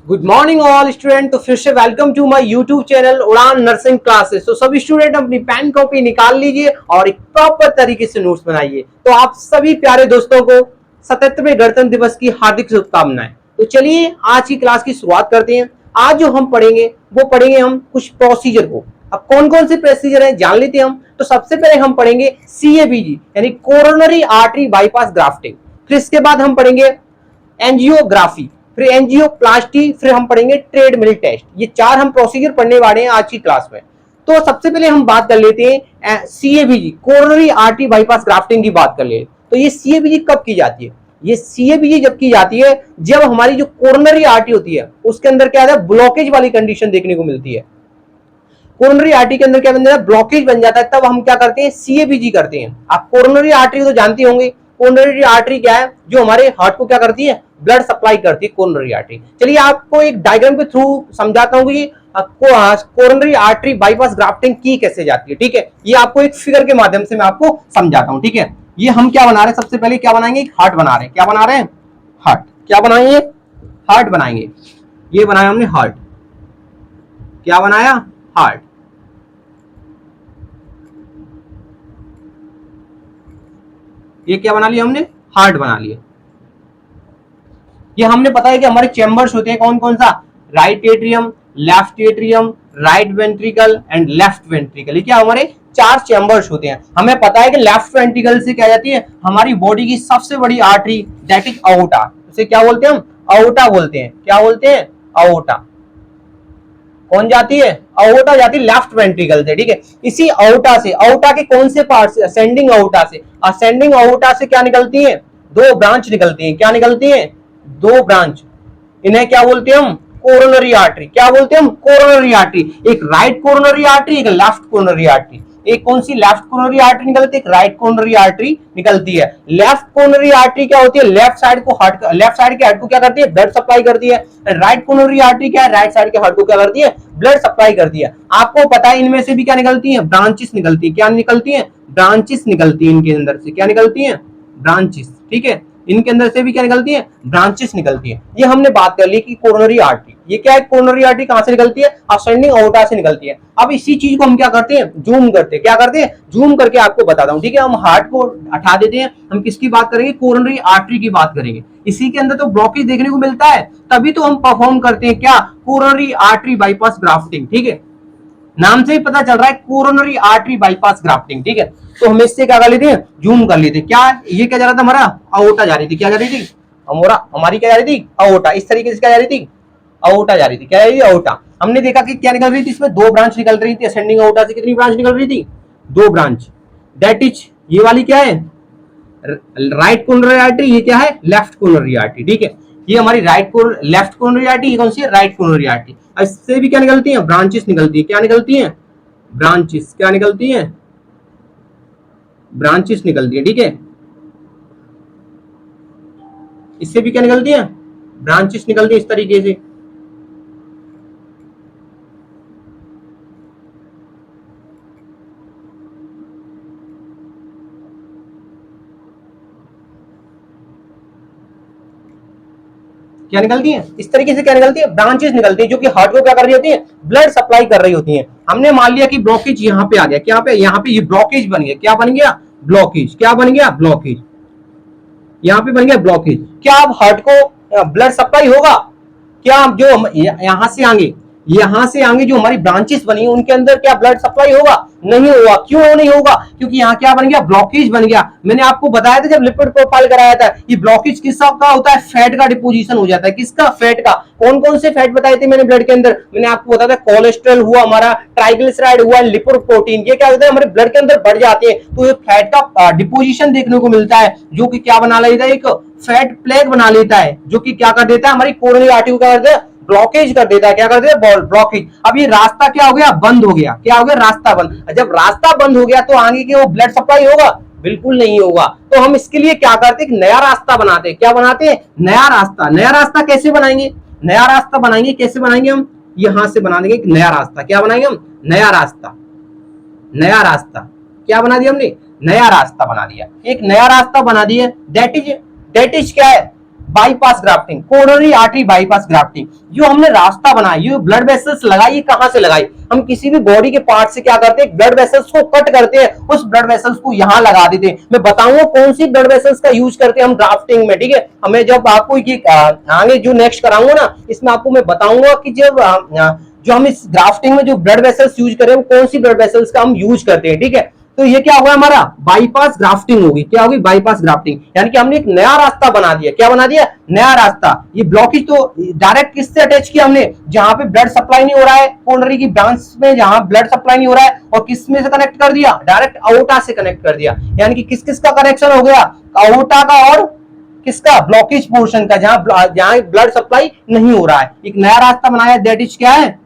Good morning all student. तो फिर से welcome to my YouTube channel Udaan nursing classes. तो सभी स्टूडेंट अपनी पेन कॉपी निकाल लीजिए और एक प्रॉपर तरीके से नोट्स बनाइए। तो आप सभी प्यारे दोस्तों को 77वें गणतंत्र दिवस की हार्दिक शुभकामनाएं। तो चलिए आज की क्लास की शुरुआत करते हैं। आज जो हम पढ़ेंगे वो पढ़ेंगे हम कुछ प्रोसीजर को। अब कौन कौन से प्रोसीजर है जान लेते हैं हम। तो सबसे पहले हम पढ़ेंगे सीएबीजी यानी कोरोनरी आर्टरी बाईपास ग्राफ्टिंग। फिर इसके बाद हम पढ़ेंगे एंजियोग्राफी, फिर एंजियोप्लास्टी, फिर हम पढ़ेंगे ट्रेडमिल टेस्ट। ये चार हम प्रोसीजर पढ़ने वाले हैं आज की क्लास में। तो सबसे पहले हम बात कर लेते हैं CABG coronary artery bypass grafting की बात कर ले। तो ये सीएबीजी कब की जाती है? ये सीएबीजी जब की जाती है जब हमारी जो कोरोनरी आर्टरी होती है उसके अंदर क्या है, ब्लॉकेज वाली कंडीशन देखने को मिलती है। कोरोनरी आर्टरी के अंदर क्या बन जाता है, ब्लॉकेज बन जाता है, तब हम क्या करते हैं, सीएबीजी करते हैं। आप कोरोनरी आर्टरी तो जानते होंगे। कोरोनरी आर्टरी क्या है, जो हमारे हार्ट को क्या करती है, ब्लड सप्लाई करती है कोरोनरी आर्टरी। चलिए आपको एक डायग्राम के थ्रू समझाता हूँ कि कोरोनरी आर्टरी बाईपास ग्राफ्टिंग की कैसे जाती है। ठीक है, ये आपको एक फिगर के माध्यम से मैं आपको समझाता हूँ। ठीक है, ये हम क्या बना रहे हैं, सबसे पहले क्या बनाएंगे, हार्ट बना रहे हैं। क्या बना रहे हैं, हार्ट। क्या बनाएंगे, हार्ट बनाएंगे। ये बनाया हमने हार्ट। क्या बनाया, हार्ट। ये क्या बना लिया हमने, हार्ट बना लिया। ये हमने पता है कि हमारे चैम्बर्स होते हैं कौन कौन सा, right atrium, left atrium, right ventricle and left ventricle. ये क्या हमारे चार चैम्बर्स होते हैं। हमें पता है कि लेफ्ट वेंट्रिकल से क्या जाती है, हमारी बॉडी की सबसे बड़ी आर्टरी दैट इज अओर्टा। उसे क्या बोलते हैं हम, अओर्टा बोलते हैं। क्या बोलते हैं, अओर्टा। कौन जाती है, अओर्टा जाती है लेफ्ट वेंट्रिकल से। ठीक है, इसी अओर्टा से, अओर्टा के कौन से पार्ट से, असेंडिंग अओर्टा से, असेंडिंग अओर्टा से क्या निकलती है, दो ब्रांच निकलती हैं। क्या निकलती हैं, दो ब्रांच। इन्हें क्या बोलते हैं हम, कोरोनरी आर्टरी। क्या बोलते हैं हम, कोरोनरी आर्टरी। एक राइट कोरोनरी आर्टरी, एक लेफ्ट कोरोनरी आर्टरी। एक कौन सी, लेफ्ट कोरोनरी आर्टरी निकलती है, एक राइट कोरोनरी आर्टरी निकलती है। लेफ्ट कोरोनरी आर्टरी क्या होती है, लेफ्ट साइड को हार्ट, लेफ्ट साइड के हार्ट को क्या करती है, ब्लड सप्लाई करती है। राइट कोरोनरी आर्टरी क्या है, राइट साइड के हार्ट को क्या करती है, ब्लड सप्लाई करती है। आपको पता है इनमें से भी क्या निकलती है, ब्रांचेस निकलती है। क्या निकलती है, ब्रांचेस निकलती है। इनके अंदर से क्या निकलती है, ब्रांचेस। ठीक है, इनके अंदर से भी क्या निकलती है, ब्रांचेस निकलती है। ये हमने बात कर ली कि कोरोनरी आर्टरी, ये क्या है, कोरोनरी आर्टरी कहां से निकलती है, असेंडिंग अओर्टा से निकलती है। अब इसी चीज को हम क्या करते हैं, जूम करते हैं। क्या करते हैं, जूम करके आपको बताता हूं। ठीक है, हम हार्ट को हटा देते हैं, हम किसकी बात करेंगे, कोरोनरी आर्टरी की बात करेंगे। इसी के अंदर तो ब्लॉकेज देखने को मिलता है, तभी तो हम परफॉर्म करते हैं क्या, कोरोनरी आर्टरी बाईपास ग्राफ्टिंग। ठीक है, नाम से ही पता चल रहा है कोरोनरी आर्टरी बाईपास ग्राफ्टिंग। ठीक है, तो हम इससे क्या कर लेते हैं, जूम कर लेते हैं। क्या ये क्या जा रहा था, हमारा अओर्टा जा रही थी। क्या जा रही थी, हमारी क्या जा रही थी, अओर्टा। इस तरीके से क्या जा रही थी, अओर्टा जा रही थी। क्या जा रही थी, अओर्टा। हमने देखा कि क्या निकल रही थी, इसमें दो ब्रांच निकल रही थी। असेंडिंग अओर्टा से कितनी ब्रांच निकल रही थी, दो ब्रांच। दैट इज, ये वाली क्या है, राइट कोरोनरी आर्टरी, ये क्या है, लेफ्ट कोरोनरी आर्टरी। ठीक है, ये हमारी लेफ्ट कोरोनरी आर्टरी, ये कौन सी है, राइट कोरोनरी आर्टरी। इससे भी क्या निकलती है, ब्रांचेस निकलती है। क्या निकलती है, ब्रांचेस। क्या निकलती है, ब्रांचेस निकलती है। ठीक है, इससे भी क्या निकलती है, ब्रांचेस निकलती है इस तरीके से। क्या निकलती है, इस तरीके से क्या निकलती है, ब्रांचेस निकलती है, जो कि हार्ट को क्या कर रही होती है, ब्लड सप्लाई कर रही होती है। हमने मान लिया कि ब्लॉकेज यहाँ पे आ गया। क्या पे, यहाँ पे ये ब्लॉकेज बन गया। क्या बन गया, ब्लॉकेज। क्या बन गया, ब्लॉकेज। यहाँ पे बन गया ब्लॉकेज। क्या अब हार्ट को ब्लड सप्लाई होगा, क्या जो यहाँ से आगे जो हमारी ब्रांचेस बनी उनके अंदर क्या ब्लड सप्लाई होगा, नहीं होगा। क्यों नहीं होगा, क्योंकि यहाँ क्या बन गया, ब्लॉकेज बन गया। मैंने आपको बताया था जब लिपिड प्रोफाइल कराया था, ये ब्लॉकेज किसका का होता है, फैट का डिपोजिशन हो जाता है। किसका, फैट का। कौन कौन से फैट बताए थे मैंने ब्लड के अंदर, मैंने आपको बताया था कोलेस्ट्रॉल हुआ, हमारा ट्राइग्लिसराइड हुआ, लिपोप्रोटीन, ये क्या होता है, हमारे ब्लड के अंदर बढ़ जाते हैं, तो ये फैट का डिपोजिशन देखने को मिलता है, जो कि क्या बना लेता है, एक फैट प्लेग बना लेता है, जो कि क्या कर देता है, हमारी कोरोनरी आर्टरी को क्या कर देता है, ब्लॉकेज कर देता है। क्या कर देता है, ब्लॉकेज। अब ये रास्ता क्या हो गया, बंद हो गया। क्या हो गया, रास्ता बंद। जब रास्ता बंद हो गया तो आगे की वो ब्लड सप्लाई होगा, बिल्कुल नहीं होगा। तो हम इसके लिए क्या करते हैं, नया रास्ता बनाते हैं। क्या बनाते हैं, नया रास्ता। नया रास्ता कैसे बनाएंगे, नया रास्ता बनाएंगे, कैसे बनाएंगे हम, यहां से बना देंगे एक नया रास्ता। क्या बनाएंगे हम, नया रास्ता। नया रास्ता क्या बना दिया हमने, नया रास्ता बना दिया। एक नया रास्ता बना दिया, दैट इज क्या है, bypass grafting, coronary artery bypass grafting. जो हमने रास्ता बनाया, ये ब्लड वेसल्स लगाई, कहां से लगाई? हम किसी भी बॉडी के पार्ट से क्या करते हैं, ब्लड वेसल्स को कट करते हैं, उस ब्लड वेसल्स को यहां लगा देते हैं। मैं बताऊंगा कौन सी ब्लड वेसल्स का यूज करते हैं हम ग्राफ्टिंग में, ठीक है। हमें जब आपको आगे जो नेक्स्ट कराऊंगा ना, इसमें आपको मैं बताऊंगा कि जब जो हम इस ग्राफ्टिंग में जो ब्लड वेसल्स यूज करें वो कौन सी ब्लड वेसल्स का हम यूज करते हैं, ठीक है। तो ये क्या होगा, हमारा बाईपास ग्राफ्टिंग होगी। क्या होगी? बाईपास ग्राफ्टिंग, यानी कि हमने एक नया रास्ता बना दिया। क्या बना दिया? नया रास्ता। ये ब्लॉकेज तो डायरेक्ट किससे अटैच किया हमने? जहां पे ब्लड सप्लाई नहीं हो रहा है, कोरोनरी की ब्रांच में जहां ब्लड सप्लाई नहीं हो रहा है, और किस में से कनेक्ट कर दिया? डायरेक्ट अओर्टा से कनेक्ट कर दिया। यानी कि किस किस का कनेक्शन हो गया? अओर्टा का और किसका? ब्लॉकेज पोर्शन का, जहां ब्लड सप्लाई नहीं हो रहा है। एक नया रास्ता बनाया, दैट इज क्या है?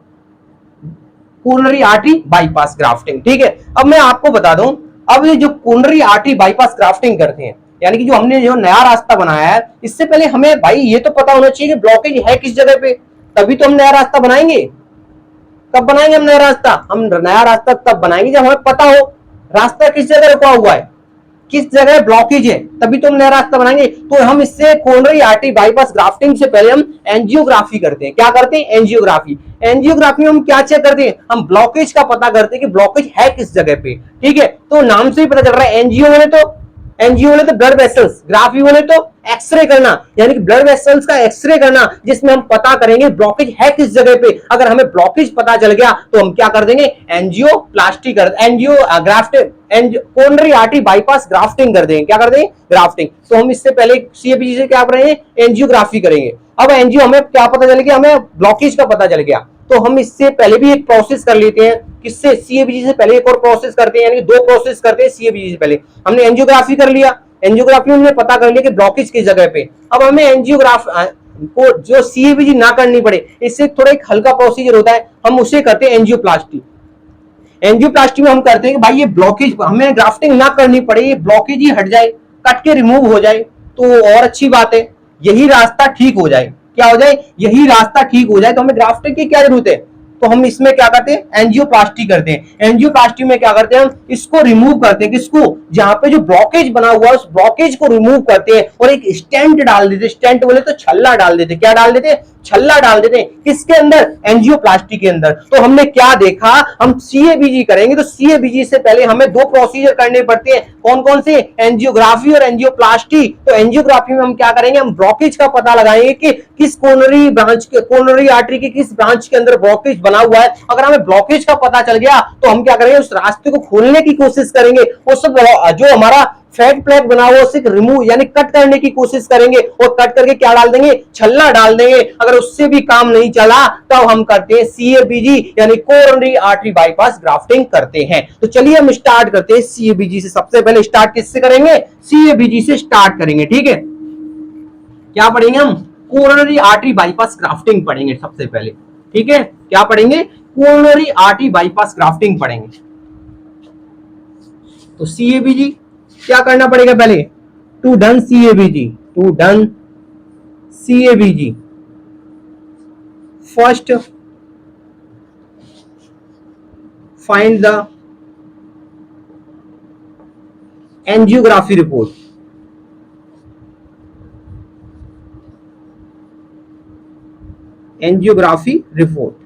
कोरोनरी आर्टरी बाईपास ग्राफ्टिंग, ठीक है। अब मैं आपको बता दूं, अब ये जो कोरोनरी आर्टरी बाईपास ग्राफ्टिंग करते हैं, यानी कि जो हमने जो नया रास्ता बनाया है, इससे पहले हमें भाई ये तो पता होना चाहिए कि ब्लॉकेज है किस जगह पे, तभी तो हम नया रास्ता बनाएंगे। कब बनाएंगे हम नया रास्ता? हम नया रास्ता तब बनाएंगे जब हमें पता हो रास्ता किस जगह रुका हुआ है, किस जगह ब्लॉकेज है, तभी तो हम नया रास्ता बनाएंगे। तो हम इससे कोरोनरी आर्टरी बाईपास ग्राफ्टिंग से पहले हम एंजियोग्राफी करते हैं। क्या करते हैं? एंजियोग्राफी। एंजियोग्राफी में हम क्या चेक करते हैं? हम ब्लॉकेज का पता करते हैं कि ब्लॉकेज है किस जगह पे, ठीक है। तो नाम से ही पता चल रहा है, एंजियो मैंने तो एंजियो बोले तो ब्लड वेसल्स, ग्राफी बोले तो एक्सरे करना, यानी कि ब्लड वेसल्स का एक्सरे करना, जिसमें हम पता करेंगे ब्लॉकेज है किस जगह पे। अगर हमें ब्लॉकेज पता चल गया तो हम क्या कर देंगे? एंजियोप्लास्टी कर, angio graft, coronary artery bypass grafting कर देंगे। क्या कर देंगे? ग्राफ्टिंग। तो हम इससे पहले सीएबीजी से क्या कर रहे हैं? एंजियोग्राफी करेंगे। अब एंजियो हमें क्या पता चल गया? हमें ब्लॉकेज का पता चल गया, तो हम इससे पहले भी एक प्रोसेस कर लेते हैं। किससे? सीएबीजी से पहले एक और प्रोसेस करते हैं, यानी दो प्रोसेस करते हैं सीएबीजी से पहले। हमने एंजियोग्राफी कर लिया, एंजियोग्राफी में हमने पता कर लिया कि ब्लॉकेज किस जगह पे। अब हमें एंजियोग्राफ को जो सीएबीजी ना करनी पड़े, इससे थोड़ा एक हल्का प्रोसीजर होता है, हम उसे करते हैं एंजियोप्लास्टी। एंजियोप्लास्टी में हम करते हैं कि भाई ये ब्लॉकेज, हमें ग्राफ्टिंग ना करनी पड़े, ये ब्लॉकेज ही हट जाए, कट के रिमूव हो जाए, तो और अच्छी बात है। यही रास्ता ठीक हो जाए, क्या हो जाए? यही रास्ता ठीक हो जाए, तो हमें ग्राफ्टिंग की क्या जरूरत है? तो हम इसमें क्या करते हैं? एंजियोप्लास्टी करते हैं। एंजियोप्लास्टी में क्या करते हैं? हम इसको रिमूव करते हैं। किसको? जहां पे जो ब्लॉकेज बना हुआ है उस ब्लॉकेज को रिमूव करते हैं और एक स्टेंट डाल देते हैं। स्टेंट बोले तो छल्ला डाल देते हैं। क्या डाल देते हैं? छल्ला डाल देते हैं। किसके अंदर? एंजियोप्लास्टी के अंदर। तो हमने क्या देखा, हम सीएबीजी करेंगे तो सीएबीजी से पहले हमें दो प्रोसीजर करने पड़ते हैं। कौन कौन से? एंजियोग्राफी और एंजियोप्लास्टी। तो एंजियोग्राफी में हम क्या करेंगे? हम ब्लॉकेज का पता लगाएंगे कि किस कोरोनरी ब्रांच के, कोरोनरी आर्टरी के किस ब्रांच के अंदर ब्लॉकेज बना हुआ है। अगर हमें ब्लॉकेज का पता चल गया तो हम क्या करेंगे? उस रास्ते को खोलने की कोशिश करेंगे। उस जो हमारा फैट प्लेट बना हुआ उसे रिमूव यानी कट करने की कोशिश करेंगे, और कट करके क्या डाल देंगे? छल्ला डाल देंगे। अगर उससे भी काम नहीं चला तब हम करते हैं सीएबीजी, यानी कोरोनरी आर्टरी बाईपास ग्राफ्टिंग करते हैं। तो चलिए हम स्टार्ट करते हैं सीएबीजी से। सबसे पहले स्टार्ट किससे करेंगे? सीएबीजी से स्टार्ट करेंगे, ठीक है। क्या पढ़ेंगे हम? कोरोनरी आर्टरी बाईपास ग्राफ्टिंग पढ़ेंगे सबसे पहले, ठीक है। क्या पढ़ेंगे? कोरोनरी आर्टरी बाईपास ग्राफ्टिंग पढ़ेंगे। तो सीएबीजी क्या करना पड़ेगा पहले? To done CABG, to done CABG first find the angiography report. Angiography report.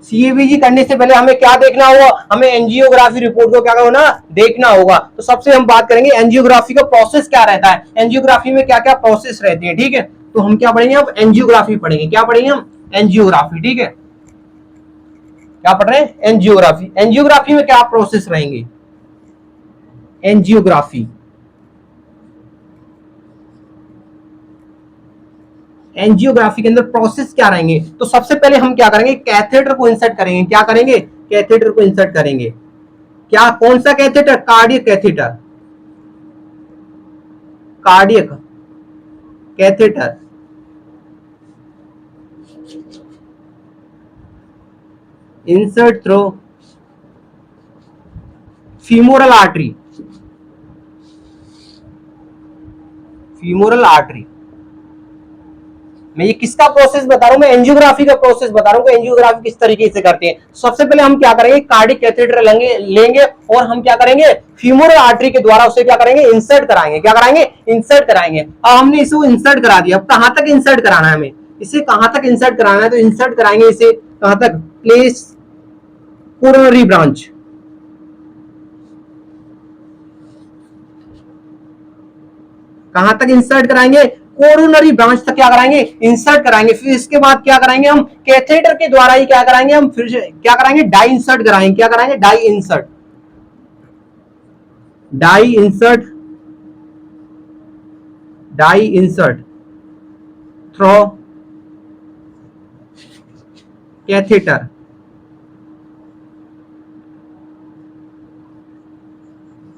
CABG करने से पहले हमें क्या देखना होगा? हमें एंजियोग्राफी रिपोर्ट को क्या होना? देखना होगा। तो सबसे हम बात करेंगे एंजियोग्राफी का प्रोसेस क्या रहता है, एंजियोग्राफी में क्या क्या प्रोसेस रहती है, ठीक है। तो हम क्या पढ़ेंगे? अब एंजियोग्राफी पढ़ेंगे। क्या पढ़ेंगे हम? एंजियोग्राफी, ठीक है। क्या पढ़ रहे हैं? एंजियोग्राफी। एंजियोग्राफी में क्या प्रोसेस रहेंगे? एंजियोग्राफी, एंजियोग्राफी के अंदर प्रोसेस क्या रहेंगे? तो सबसे पहले हम क्या करेंगे? कैथेटर को इंसर्ट करेंगे। क्या करेंगे? कैथेटर को इंसर्ट करेंगे। क्या, कौन सा catheter? Cardiac catheter, cardiac catheter. Insert through femoral artery, femoral artery. मैं ये किसका प्रोसेस बता रहा हूं, मैं एंजियोग्राफी का प्रोसेस बता रहा हूं कि एंजियोग्राफी किस तरीके से करते हैं। सबसे पहले हम क्या करेंगे, कार्डिक कैथेटर लेंगे और हम क्या करेंगे, फीमोरल आर्टरी के द्वारा उसे क्या करेंगे, इंसर्ट कराएंगे। क्या कराएंगे, इंसर्ट कराएंगे। अब हमने इसे इंसर्ट करा दिया, अब कहां तक इंसर्ट कराना है हमें, इसे कहां तक इंसर्ट कराना है, तो इंसर्ट कराएंगे इसे कहां तक, प्लेस कोरोनरी ब्रांच। कहां तक इंसर्ट कराएंगे, कोरोनरी ब्रांच तक क्या कराएंगे, इंसर्ट कराएंगे। फिर इसके बाद क्या कराएंगे, हम कैथेटर के द्वारा ही क्या कराएंगे, हम फिर क्या कराएंगे, डाई इंसर्ट कराएंगे। क्या कराएंगे, dye insert, dye insert, dye insert through catheter.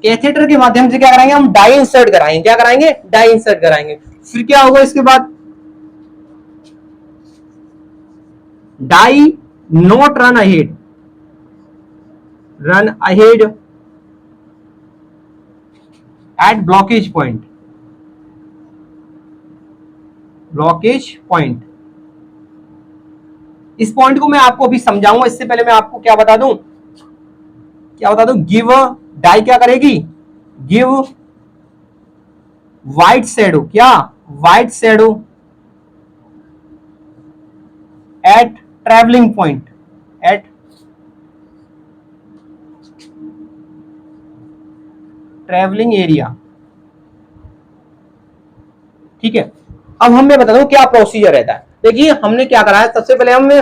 Catheter के माध्यम से क्या कराएंगे, हम डाई इंसर्ट कराएंगे। क्या कराएंगे, डाई इंसर्ट कराएंगे। फिर क्या होगा इसके बाद, dye not run ahead, run ahead at blockage point, blockage point. इस पॉइंट को मैं आपको अभी समझाऊंगा, इससे पहले मैं आपको क्या बता दूं, क्या बता दूं, गिव डाई क्या करेगी, गिव व्हाइट शैडो, क्या white shadow at travelling point, at travelling area. ठीक है, अब हम मैं बता दूं क्या प्रोसीजर रहता है। देखिए हमने क्या करा है, सबसे पहले हमने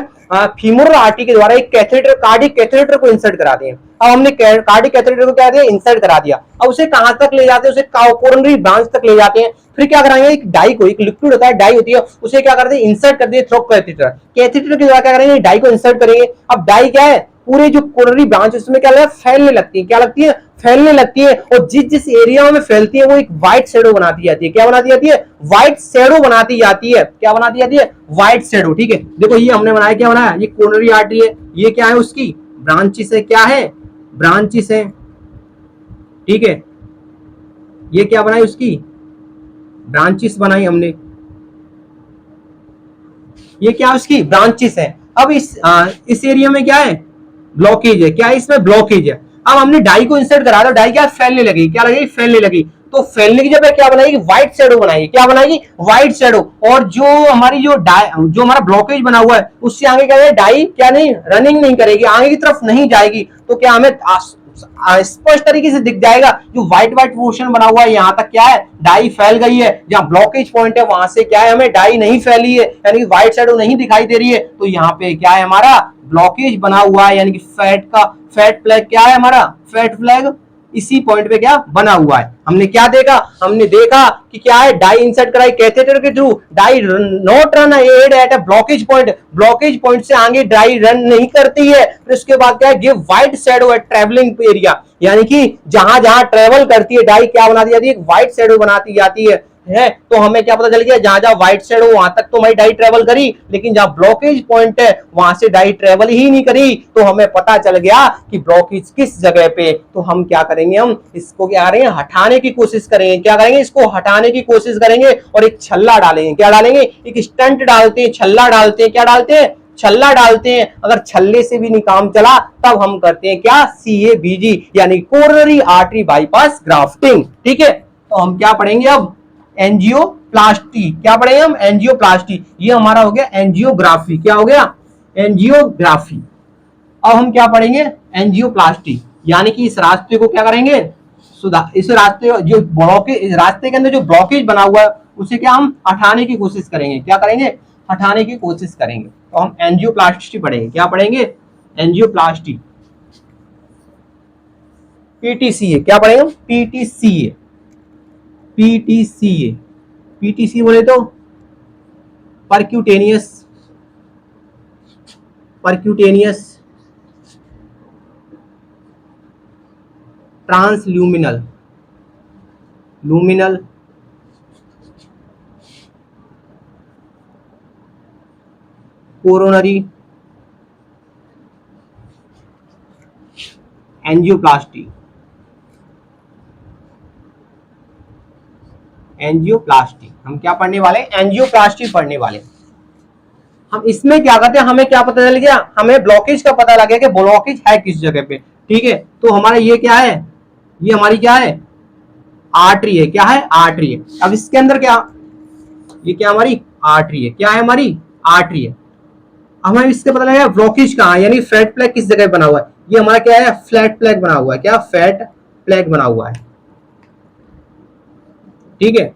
फीमोरल आर्टरी के द्वारा एक कैथेटर, कार्डिक कैथेटर को इंसर्ट करा दिए। अब हमने कार्डिक कैथेटर को क्या दिया, इंसर्ट करा दिया। अब उसे कहां तक ले जाते हैं, उसे कोरोनरी ब्रांच तक ले जाते हैं। फिर क्या कराएंगे, एक डाई को, एक लिक्विड होता है डाई होती है, उसे क्या करते हैं, इंसर्ट कर दिए थ्रू कैथेटर। कैथेटर के द्वारा क्या करेंगे, डाई को इंसर्ट करेंगे। अब डाई क्या है, पूरे जो कोरोनरी ब्रांच उसमें क्या लगता है, फैलने लगती है। क्या लगती है, फैलने लगती है। और जिस जिस एरिया में फैलती है वो एक व्हाइट शेडो बनाती जाती है। क्या बनाती जाती है, व्हाइट शेडो बनाती जाती है। क्या बनाती जाती है, व्हाइट शेडो। ठीक है, देखो ये हमने बनाया, क्या बनाया, ये कोरोनरी आर्टरी है, ये क्या है उसकी ब्रांचेस है, क्या है, ब्रांचेस है। ठीक है, ये क्या बनाई, उसकी ब्रांचेस बनाई हमने, ये क्या उसकी ब्रांचेस है। अब इस एरिया में क्या है, ब्लॉकेज है। क्या है, इसमें ब्लॉकेज है। अब हमने डाई को इंसर्ट करा, तो डाई क्या फैलने लगी, क्या लगी, फैलने लगी। तो फैलने की जब क्या बनाएगी, व्हाइट शेडो बनाएगी। क्या बनाएगी, व्हाइट शेडो। और जो हमारी जो हमारा ब्लॉकेज बना हुआ है उससे आगे क्या है, डाई क्या नहीं, रनिंग नहीं करेगी, आगे की तरफ नहीं जाएगी। तो क्या हमें स्पष्ट तरीके से दिख जाएगा, जो व्हाइट व्हाइट पोर्शन बना हुआ है यहाँ तक क्या है, डाई फैल गई है। जहां ब्लॉकेज पॉइंट है वहां से क्या है, हमें डाई नहीं फैली है, यानी कि व्हाइट शेडो नहीं दिखाई दे रही है। तो यहाँ पे क्या है, हमारा ब्लॉकेज बना हुआ है, यानी कि फैट फ्लैग क्या है हमारा, फैट फ्लैग इसी पॉइंट पे क्या बना हुआ है। हमने क्या देखा, हमने देखा कि क्या है, डाई इंसर्ट कराई कैथेटर के through, dye not run ahead at a blockage point, blockage point से आगे डाई रन नहीं करती है। फिर उसके बाद क्या है, give white shadow at travelling area, यानी कि जहां जहां ट्रेवल करती है डाई क्या बनाती जाती है, व्हाइट शैडो बनाती जाती है। तो हमें क्या पता चल गया, जहां जहां व्हाइट शेड हो वहां तक तो हमारी डाई ट्रेवल करी, लेकिन जहां ब्लॉकेज पॉइंट है वहां से डाई ट्रेवल ही नहीं करी। तो हमें पता चल गया कि ब्लॉकेज किस जगह पे। तो हम क्या करेंगे, हम इसको क्या करेंगे, हटाने की कोशिश करेंगे। क्या करेंगे, इसको हटाने की कोशिश करेंगे और एक छल्ला डालेंगे। क्या डालेंगे, एक स्टंट डालते हैं, छल्ला डालते हैं। क्या डालते हैं, छल्ला डालते हैं। अगर छल्ले से भी नहीं काम चला तब हम करते हैं क्या, CABG यानी कोरोनरी आर्टरी बाईपास ग्राफ्टिंग। ठीक है, तो हम क्या पढ़ेंगे अब, एंजियोप्लास्टी। क्या पढ़ेंगे हम, एंजियोप्लास्टी। ये हमारा हो गया एंजियोग्राफी। क्या हो गया, एंजियोग्राफी। अब हम क्या पढ़ेंगे, एंजियोप्लास्टी, यानी कि इस रास्ते को क्या करेंगे, सुधार, इस रास्ते जो ब्लॉकेज, इस रास्ते के अंदर जो ब्लॉकेज बना हुआ है उसे क्या हम हटाने की कोशिश करेंगे। क्या करेंगे, हटाने की कोशिश करेंगे। तो हम एंजियोप्लास्टी पढ़ेंगे। क्या पढ़ेंगे, एंजियोप्लास्टी, PTCA। क्या पढ़ेंगे, PTCA, PTCA, PTC बोले तो percutaneous, percutaneous transluminal, luminal coronary angioplasty, angioplasty. हम क्या पढ़ने वाले हैं, एंजियोप्लास्टी पढ़ने वाले। हम इसमें क्या करते हैं, हमें क्या पता चल गया, हमें ब्लॉकेज का पता लग गया कि ब्लॉकेज है किस जगह पे। ठीक है, तो हमारा ये क्या है, ये हमारी क्या है, आर्टरी है। क्या है, आर्टरी है। अब इसके अंदर क्या, ये क्या हमारी आर्टरी है, क्या है हमारी आर्टरी है। हमें इससे पता लगा ब्लॉकेज कहाँ है, यानी फैट प्लेग किस जगह बना हुआ है। ये हमारा क्या है, फ्लैट प्लेग बना हुआ है। क्या, फैट प्लेग बना हुआ है। ठीक है,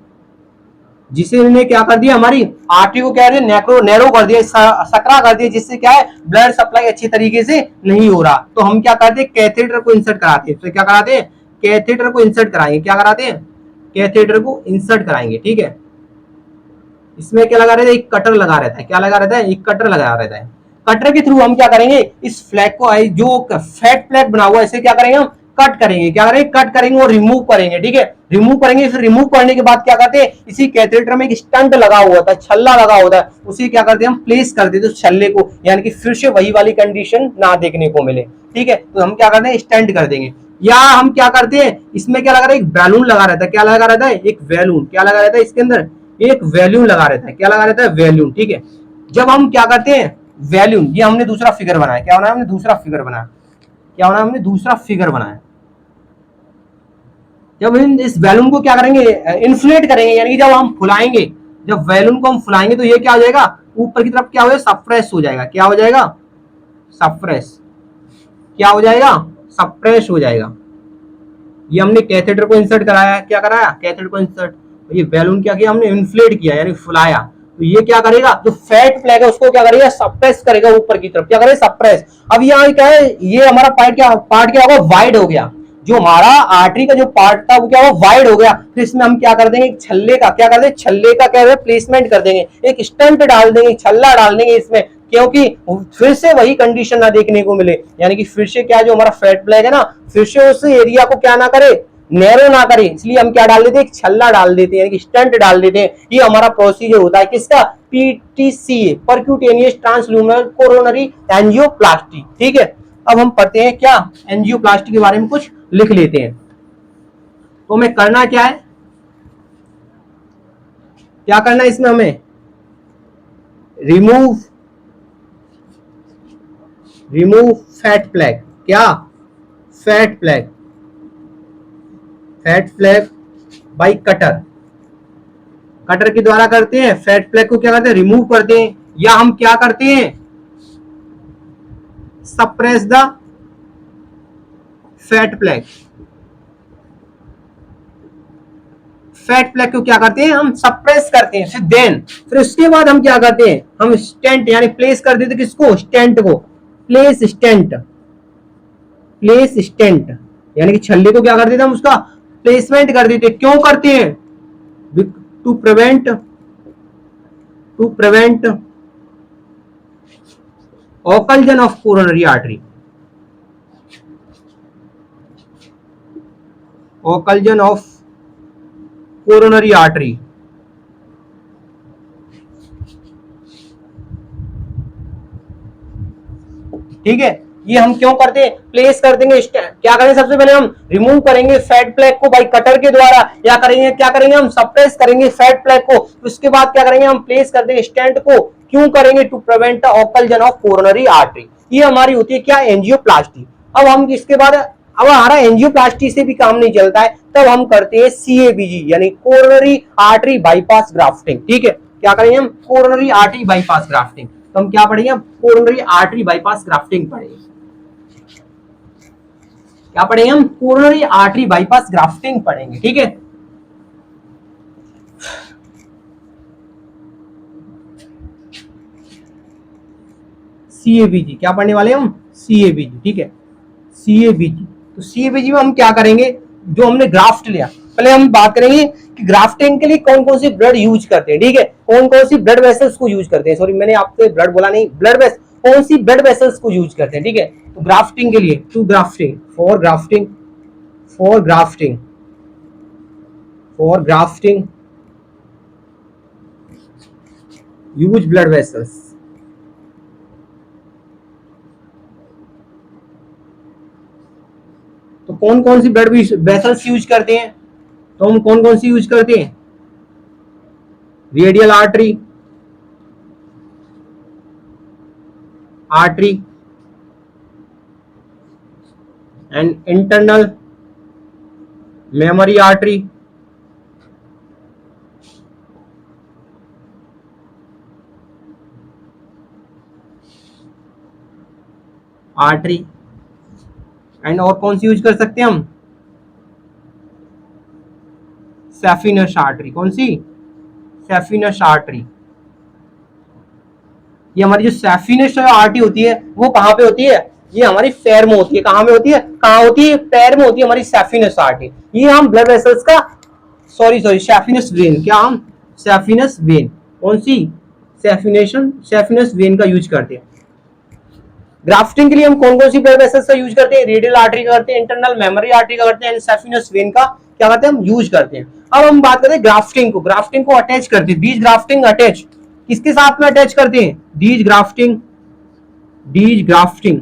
जिसे इन्होंने क्या कर दिया, हमारी आर्टरी को क्या नेक्रो नैरो कर दिया, सकरा कर दिया, जिससे क्या है ब्लड सप्लाई अच्छी तरीके से नहीं हो रहा। तो हम क्या करते हैं, कैथेटर को इंसर्ट कराते हैं। तो क्या कराते हैं, कैथेटर को इंसर्ट कराएंगे। क्या कराते हैं, कैथेटर को इंसर्ट कराएंगे। ठीक है, इसमें क्या लगा रहता है, एक कटर लगा रहता है। क्या लगा रहता है, एक कटर लगा रहता है। कटर के थ्रू हम क्या करेंगे, इस फ्लैग को, जो फैट फ्लैग बना हुआ है, इसे क्या करेंगे, हम कट करेंगे। क्या करेंगे, कट करेंगे और रिमूव करेंगे। ठीक है, रिमूव करेंगे। फिर रिमूव करने के बाद क्या करते हैं, इसी कैथेटर में एक स्टंट लगा हुआ था, छल्ला लगा होता है, उसे क्या करते हैं, हम प्लेस कर देते उस छल्ले को, यानी कि फिर से वही वाली कंडीशन ना देखने को मिले। ठीक है, तो हम क्या करते हैं, स्टंट कर देंगे। या हम क्या करते हैं, इसमें क्या लगा रहा है, एक बैलून लगा रहता है। क्या लगा रहता है, एक बैलून। क्या लगा रहता है, इसके अंदर एक वैल्यूम लगा रहता है। क्या लगा रहता है, वैल्यूम। ठीक है, जब हम क्या करते हैं, वैल्यूम, ये हमने दूसरा फिगर बनाया। क्या बनाया, हमने दूसरा फिगर बनाया। क्या बनाया, हमने दूसरा फिगर बनाया। जब हम इस बैलून को क्या करेंगे, इन्फ्लेट करेंगे, यानी कि जब हम फुलाएंगे, जब बैलून को हम फुलाएंगे तो ये क्या हो जाएगा, ऊपर की तरफ क्या हो जाएगा, सप्रेस हो जाएगा। क्या हो जाएगा, सप्रेस। क्या हो जाएगा, सप्रेस हो जाएगा। ये हमने कैथेटर को इंसर्ट कराया। क्या कराया, कैथेटर को इंसर्ट। ये बैलून क्या किया, हमने इन्फ्लेट किया, यानी फुलाया। तो ये क्या करेगा, जो फैट फ्लैग है उसको क्या करेगा, सप्रेस करेगा ऊपर की तरफ। क्या करेगा, सप्रेस। अब यहाँ क्या है, ये हमारा पार्ट क्या होगा, वाइड हो गया। जो हमारा आर्टरी का जो पार्ट था वो क्या हुआ, वाइड हो गया। फिर इसमें हम क्या कर देंगे, छल्ले का क्या कर देंगे, छल्ले का क्या प्लेसमेंट कर देंगे, एक स्टंट डाल देंगे, छल्ला डाल देंगे इसमें, क्योंकि फिर से वही कंडीशन ना देखने को मिले, यानी कि फिर से क्या, जो हमारा फैट फ्लैग है ना, फिर से उस एरिया को क्या ना करे, नैरो ना करे। इसलिए हम क्या डाल देते हैं, एक छल्ला डाल देते हैं, यानी कि स्टंट डाल देते हैं। ये हमारा प्रोसीजर होता है किसका, पीटीसीए, परक्यूटेनियस ट्रांसल्यूनर कोरोनरी एंजियोप्लास्टी। ठीक है, अब हम पढ़ते हैं क्या, एंजियोप्लास्टी के बारे में कुछ लिख लेते हैं। तो हमें करना क्या है, क्या करना है इसमें, हमें रिमूव फैट फ्लैग। क्या, fat flag, fat flag by cutter. Cutter के द्वारा करते हैं, फैट फ्लैग को क्या करते हैं, रिमूव करते हैं। या हम क्या करते हैं, suppress the fat flag. Fat flag को क्या करते हैं, हम सप्रेस करते हैं। फिर उसके बाद हम क्या करते हैं, हम स्टेंट यानी प्लेस कर देते, किसको, स्टेंट को। प्लेस स्टेंट, प्लेस स्टेंट, यानी कि छल्ले को क्या कर देते हैं, हम उसका प्लेसमेंट कर देते। क्यों करते हैं, to prevent occlusion of coronary artery, occlusion of coronary artery। ठीक है, ये हम क्यों करते हैं, प्लेस कर देंगे। क्या करेंगे, सबसे पहले हम रिमूव करेंगे फैट फ्लैग को बाई कटर के द्वारा, या करेंगे क्या करेंगे, हम सप्रेस करेंगे फैट फ्लैग को। उसके बाद क्या करेंगे, हम प्लेस कर देंगे स्टेंट को। क्यों करेंगे, to prevent the occlusion of coronary artery. ये हमारी होती है क्या, एंजियोप्लास्टी। अब हम इसके बाद, अब हमारा एंजियोप्लास्टी से भी काम नहीं चलता है, तब हम करते हैं सीएबीजी, यानी कोरोनरी आर्टरी बाईपास ग्राफ्टिंग। ठीक है, क्या करेंगे हम, कोरोनरी आर्टरी बाईपास ग्राफ्टिंग। तो हम क्या पढ़ेंगे, कोरोनरी आर्टरी बाईपास ग्राफ्टिंग पढ़ेंगे। क्या पढ़ेंगे हम, कोरोनरी आर्टरी बाईपास ग्राफ्टिंग पढ़ेंगे। ठीक है, सीएबीजी क्या पढ़ने वाले हम, सीएबीजी। ठीक है, सीएबीजी। तो सीएबीजी में हम क्या करेंगे, जो हमने ग्राफ्ट लिया, पहले हम बात करेंगे कि ग्राफ्टिंग के लिए कौन कौन सी ब्लड यूज करते हैं। ठीक है, कौन कौन सी ब्लड वेसल्स को यूज करते हैं, सॉरी मैंने आपसे ब्लड बोला नहीं, ब्लड वेसल, कौन सी ब्लड वेसल्स को यूज करते हैं। ठीक है, तो ग्राफ्टिंग के लिए, to grafting, for grafting, for grafting, for grafting use blood vessels. तो कौन कौन सी ब्लड वेसल्स यूज करते हैं, तो हम कौन कौन सी यूज करते हैं, radial artery, artery and internal mammary artery. Artery and और कौन सी यूज कर सकते हैं हम, सैफिनस आर्टरी। कौन सी, सैफिनस आर्टरी। ये हमारी जो सैफिनस आर्टरी होती है वो कहाँ पे होती है, ये हमारी पैर में होती है। कहाँ में होती है, कहाँ होती है, पैर में होती है हमारी सैफिनस आर्टरी। ये हम ब्लड वेसल्स का, सॉरी सैफिनस वेन, क्या हम सैफिनस वेन, कौन सी, सैफिनस वेन का यूज करते हैं। ग्राफ्टिंग के लिए हम कौन कौन सी ब्लड वेसल्स का यूज करते हैं, रेडियल आर्टरी का करते हैं, इंटरनल मेमोरी आर्टरी का करते हैं, एंड सैफिनस वेन का क्या करते हैं हम, यूज करते हैं। अब हम बात करते हैं ग्राफ्टिंग को। ग्राफ्टिंग को अटैच करते हैं, डीज ग्राफ्टिंग अटैच किसके साथ में अटैच करते हैं, these grafting, these grafting,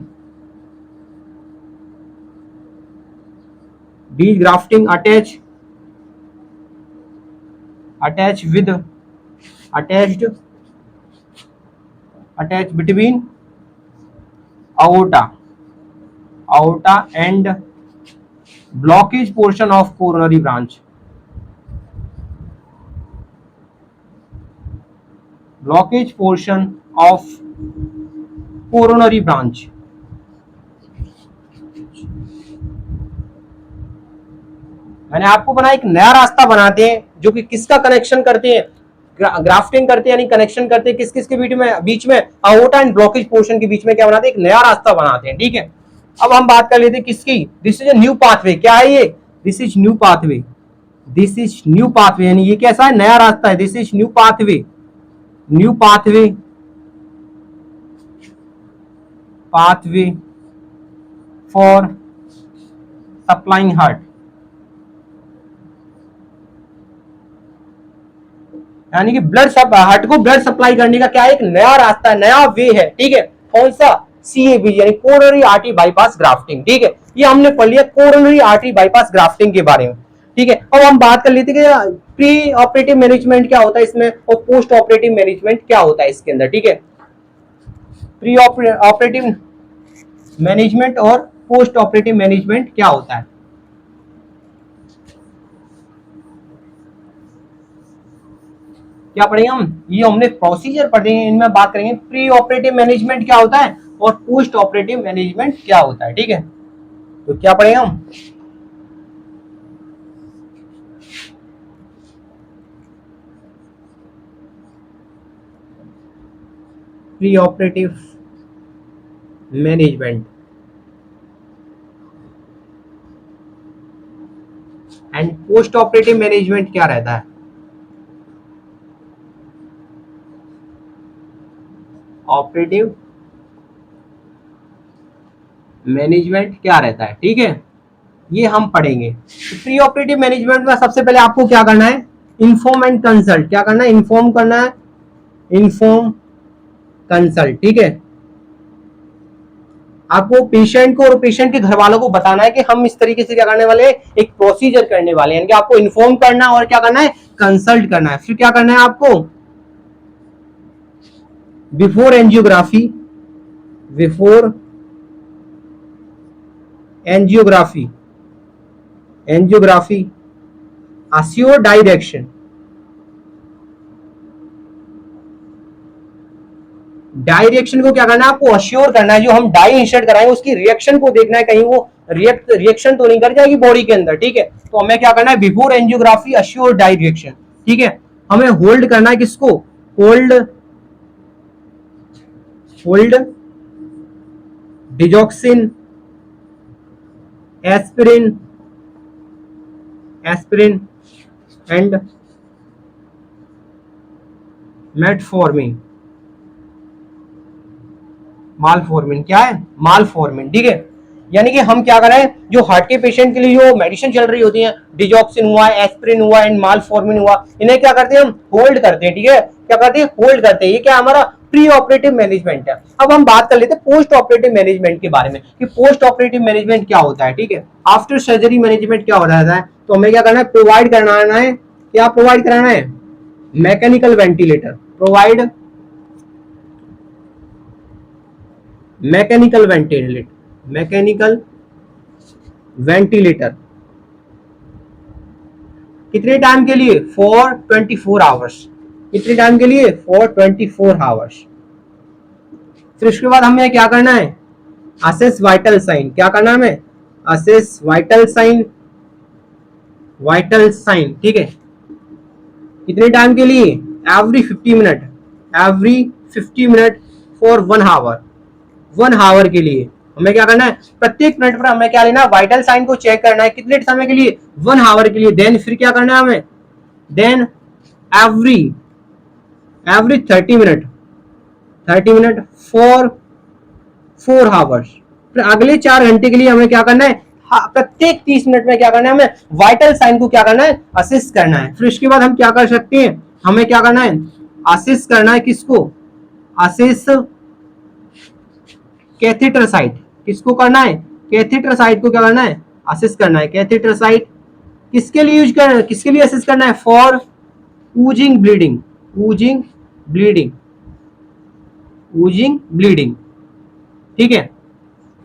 these grafting attach, attach with, attached, attach between aorta, aorta and blockage portion of coronary branch, blockage portion of coronary branch। मैंने आपको बना एक नया रास्ता बनाते हैं जो कि किसका कनेक्शन करते हैं, ग्राफ्टिंग करते हैं, यानी कनेक्शन करते हैं किस किस के बीच में aorta एंड ब्लॉकेज पोर्शन के बीच में क्या बनाते हैं, एक नया रास्ता बनाते हैं। ठीक है, अब हम बात कर लेते हैं किसकी, this is a new pathway. क्या है ये, this is new pathway, this is new pathway, यानी ये कैसा है, नया रास्ता है। This is new pathway, new pathway, pathway for supplying heart, यानी कि हार्ट को ब्लड सप्लाई करने का क्या एक नया रास्ता है, नया वे है। ठीक है, कौन सा, CABG यानी कोरोनरी आर्टरी बाईपास ग्राफ्टिंग। ठीक है, ये हमने पढ़ लिया कोरोनरी आर्टरी बाईपास ग्राफ्टिंग के बारे में। ठीक है, अब हम बात कर लेते हैं कि प्री ऑपरेटिव मैनेजमेंट क्या होता है इसमें और पोस्ट ऑपरेटिव मैनेजमेंट क्या होता है इसके अंदर। ठीक है, प्री ऑपरेटिव मैनेजमेंट और पोस्ट ऑपरेटिव मैनेजमेंट क्या होता है। क्या पढ़ेंगे हम, ये हमने प्रोसीजर पढ़ेंगे, इनमें बात करेंगे प्री ऑपरेटिव मैनेजमेंट क्या होता है और पोस्ट ऑपरेटिव मैनेजमेंट क्या होता है। ठीक है, तो क्या पढ़ेंगे हम, pre operative management and post operative management क्या रहता है। ऑपरेटिव मैनेजमेंट क्या रहता है, ठीक है, ये हम पढ़ेंगे। तो प्री ऑपरेटिव मैनेजमेंट में सबसे पहले आपको क्या करना है, इन्फॉर्म एंड कंसल्ट। क्या करना है, इन्फॉर्म करना है, इन्फॉर्म कंसल्ट। ठीक है, आपको पेशेंट को और पेशेंट के घर वालों को बताना है कि हम इस तरीके से क्या करने वाले हैं, एक प्रोसीजर करने वाले हैं। यानी कि आपको इन्फॉर्म करना और क्या करना है, कंसल्ट करना है। फिर क्या करना है आपको, before angiography, before angiography, angiography assure direction, direction को क्या करना है आपको अश्योर करना है। जो हम डाई इंसर्ट कराएंगे उसकी रिएक्शन को देखना है, कहीं वो रिएक्शन तो नहीं कर जाएगी बॉडी के अंदर। ठीक है, तो हमें क्या करना है, बिफोर एंजियोग्राफी अश्योर डायरेक्शन। ठीक है, हमें होल्ड करना है किसको, hold, hold digoxin, aspirin, aspirin and metformin, malformin. क्या है, मालफॉर्मिन। ठीक है, यानी कि हम क्या कर रहे हैं, जो हार्ट के पेशेंट के लिए जो मेडिसिन चल रही होती है, डिजॉक्सिन हुआ, एस्पिरिन हुआ एंड मालफॉर्मिन हुआ, इन्हें क्या करते हैं हम, होल्ड करते हैं। ठीक है, क्या करते हैं, होल्ड करते हैं। ये क्या हमारा प्री ऑपरेटिव मैनेजमेंट है। अब हम बात कर लेते हैं पोस्ट ऑपरेटिव मैनेजमेंट के बारे में कि पोस्ट ऑपरेटिव मैनेजमेंट क्या होता है। ठीक है, आफ्टर सर्जरी मैनेजमेंट क्या हो रहा है, तो हमें क्या करना है, प्रोवाइड कराना है, क्या प्रोवाइड कराना है, mechanical ventilator, provide mechanical ventilator, mechanical ventilator कितने टाइम के लिए? For 24 hours. कितने टाइम के लिए? For 24 hours. फिर उसके बाद हमें क्या करना है? Assess vital sign. क्या करना है हमें? Assess vital sign, vital sign, ठीक है। कितने टाइम के लिए? Every 50 minute, every 50 minute for 1 hour. 1 hour के लिए हमें क्या करना है? प्रत्येक मिनट पर हमें क्या लेना है? वाइटल साइन को चेक करना है। कितने समय के लिए? 1 आवर के लिए। देन फिर क्या करना है हमें? Then every every 30 minute, 30 minute for 4 hours. फिर अगले 4 घंटे के लिए हमें क्या करना है? प्रत्येक 30 मिनट में क्या करना है? हमें वाइटल साइन को क्या करना है? असिस्ट करना है। फिर इसके बाद हम क्या कर सकते हैं? हमें क्या करना है? असिस्ट करना है। किसको? Assist catheter site. किसको करना है? कैथेटर साइट को क्या करना है? असिस्ट करना है। कैथेटर साइट किसके लिए यूज करना है? किसके लिए असिस्ट करना है? For oozing bleeding, oozing bleeding, oozing bleeding, ठीक है।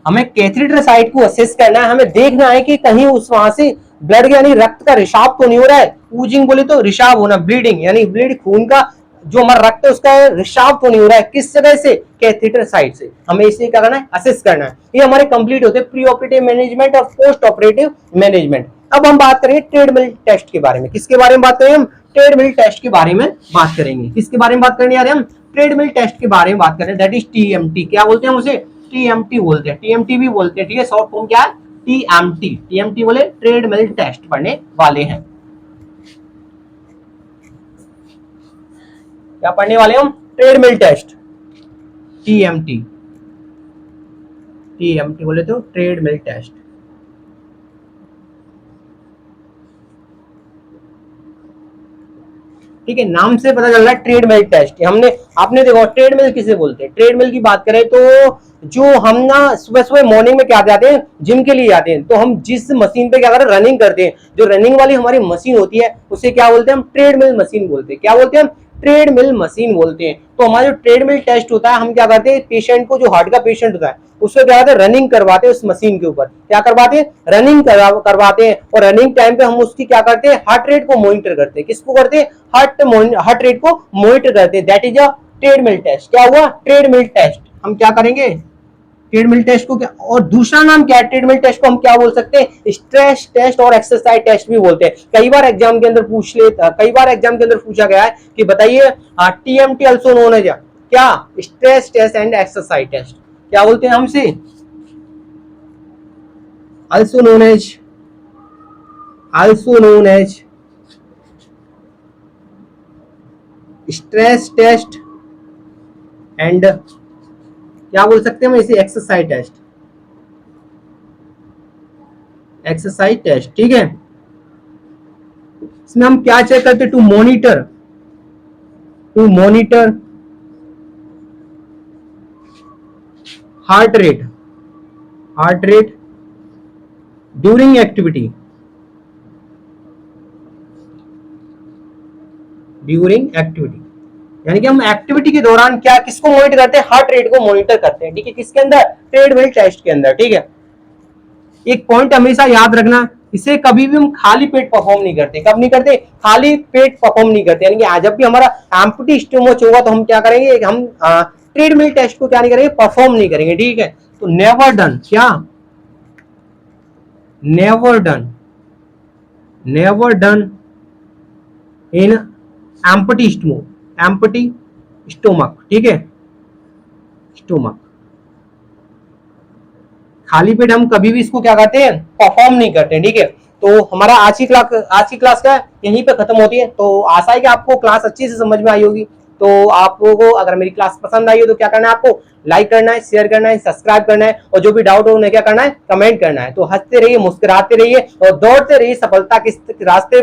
हमें कैथेटर साइट को असेस करना है। हमें देखना है कि कहीं उस वहां से ब्लड यानी रक्त का रिसाव तो नहीं हो रहा है। ऊजिंग बोले तो रिसाव होना, ब्लीडिंग यानी ब्लीड, खून का जो हमारा रक्त है उसका रिसाव तो नहीं हो रहा है। किस जगह से? कैथेटर साइट से। हमें इसलिए क्या करना है? असेस करना है। ये हमारे कंप्लीट होते हैं प्री ऑपरेटिव मैनेजमेंट और पोस्ट ऑपरेटिव मैनेजमेंट। अब हम बात करेंगे ट्रेडमिल टेस्ट के बारे में। किसके बारे में बात करेंगे हम? ट्रेडमिल टेस्ट के बारे में बात करेंगे। किसके बारे में बात करने जा रहे हैं हम? ट्रेडमिल टेस्ट के बारे में बात करें। That is TMT. क्या बोलते हैं उसे? टीएमटी बोलते हैं, टीएमटी भी बोलते हैं, ठीक है। शॉर्ट फॉर्म क्या है? टीएमटी। टीएमटी बोले ट्रेडमिल टेस्ट पढ़ने वाले हैं। क्या पढ़ने वाले हम? Treadmill test, TMT. टीएमटी बोले तो ट्रेडमिल टेस्ट। ठीक है, नाम से पता चल रहा है ट्रेडमिल टेस्ट। हमने आपने देखो ट्रेडमिल किसे बोलते हैं? ट्रेडमिल की बात करें तो जो हम ना सुबह सुबह मॉर्निंग में क्या जाते हैं? जिम के लिए जाते हैं। तो हम जिस मशीन पे क्या करते हैं? रनिंग करते हैं। जो रनिंग वाली हमारी मशीन होती है उसे क्या बोलते हैं? हम ट्रेडमिल मशीन बोलते हैं। क्या बोलते हैं हम? ट्रेडमिल मशीन बोलते हैं। तो हमारा जो ट्रेडमिल टेस्ट होता है, हम क्या करते हैं? पेशेंट को, जो हार्ट का पेशेंट होता है उसको क्या करते हैं? रनिंग करवाते हैं उस मशीन के ऊपर। क्या करवाते हैं? रनिंग करवाते हैं। और रनिंग टाइम पे हम उसकी क्या करते हैं? हार्ट रेट को मॉनिटर करते हैं। किसको करते हैं? हार्ट रेट को मॉनिटर करते हैं। That is a treadmill test. क्या हुआ? Treadmill test. हम क्या करेंगे? ट्रेडमिल टेस्ट को क्या, और दूसरा नाम क्या है ट्रेडमिल टेस्ट को? हम क्या बोल सकते हैं? स्ट्रेस टेस्ट और एक्सरसाइज टेस्ट भी बोलते हैं। कई बार एग्जाम के अंदर कई बार एग्जाम के अंदर पूछा गया है कि बताइए टीएमटी आल्सो नोन एज क्या? Stress test and exercise test. क्या बोलते हैं हमसे? Also known as, also known as stress test and क्या बोल सकते हैं हम इसे? एक्सरसाइज टेस्ट, एक्सरसाइज टेस्ट, ठीक है। इसमें हम क्या चेक करते हैं? To monitor heart rate, heart rate during activity, during activity यानी कि हम एक्टिविटी के दौरान क्या, किसको मॉनिटर करते हैं? हार्ट रेट को मॉनिटर करते हैं, ठीक है। किसके अंदर? ट्रेडमिल टेस्ट के अंदर, ठीक है। एक पॉइंट हमेशा याद रखना, इसे कभी भी हम खाली पेट परफॉर्म नहीं करते। कब नहीं करते? खाली पेट परफॉर्म नहीं करते। यानी कि जब भी हमारा एम्प्टी स्टमच होगा तो हम क्या करेंगे? हम ट्रेडमिल टेस्ट को क्या नहीं करेंगे? परफॉर्म नहीं करेंगे, ठीक है। तो नेवर डन, क्या? Never done, never done in empty stomach, empty stomach, ठीक है। स्टोमक खाली पेट हम कभी भी इसको क्या करते हैं? परफॉर्म नहीं करते, ठीक है। तो हमारा आज की क्लास का यहीं पे खत्म होती है। तो आशा है कि आपको क्लास अच्छी से समझ में आई होगी। तो आप लोगों को अगर मेरी क्लास पसंद आई हो तो क्या करना है? आपको लाइक करना है, शेयर करना है, सब्सक्राइब करना है, और जो भी डाउट हो उन्हें क्या करना है? कमेंट करना है। तो हंसते रहिए, मुस्कुराते रहिए और दौड़ते रहिए सफलता के रास्ते।